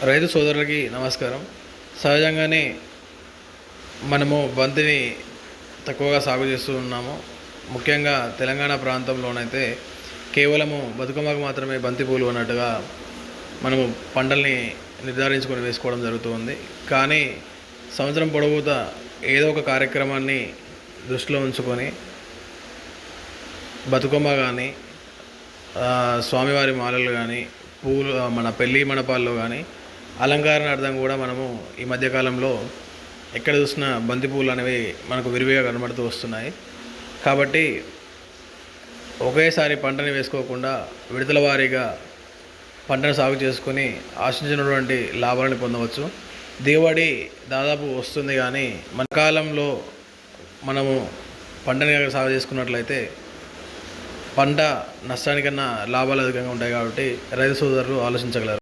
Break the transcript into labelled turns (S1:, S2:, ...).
S1: రైతు సోదరులకి నమస్కారం. సహజంగానే మనము బంతిని తక్కువగా సాగు చేస్తూ ఉన్నాము. ముఖ్యంగా తెలంగాణ ప్రాంతంలోనైతే కేవలము బతుకమ్మకు మాత్రమే బంతి పూలు అన్నట్టుగా మనము పంటల్ని నిర్ధారించుకొని వేసుకోవడం జరుగుతుంది. కానీ సంవత్సరం పొడవుతా ఏదో ఒక కార్యక్రమాన్ని దృష్టిలో ఉంచుకొని బతుకమ్మ కానీ, స్వామివారి మాలలు కానీ, పూలు మన పెళ్ళి మండపాల్లో కానీ అలంకరణార్థం కూడా మనము ఈ మధ్యకాలంలో ఎక్కడ చూసినా బంతిపూలు అనేవి మనకు విరివిగా కనబడుతూ వస్తున్నాయి. కాబట్టి ఒకేసారి పంటని వేసుకోకుండా విడతల వారీగా పంటను సాగు చేసుకొని ఆశించినటువంటి లాభాలను పొందవచ్చు. దిగుబడి దాదాపు వస్తుంది, కానీ మన కాలంలో మనము పంటని సాగు చేసుకున్నట్లయితే పంట నష్టానికన్నా లాభాలు అధికంగా ఉంటాయి. కాబట్టి రైతు సోదరులు ఆలోచించగలరు.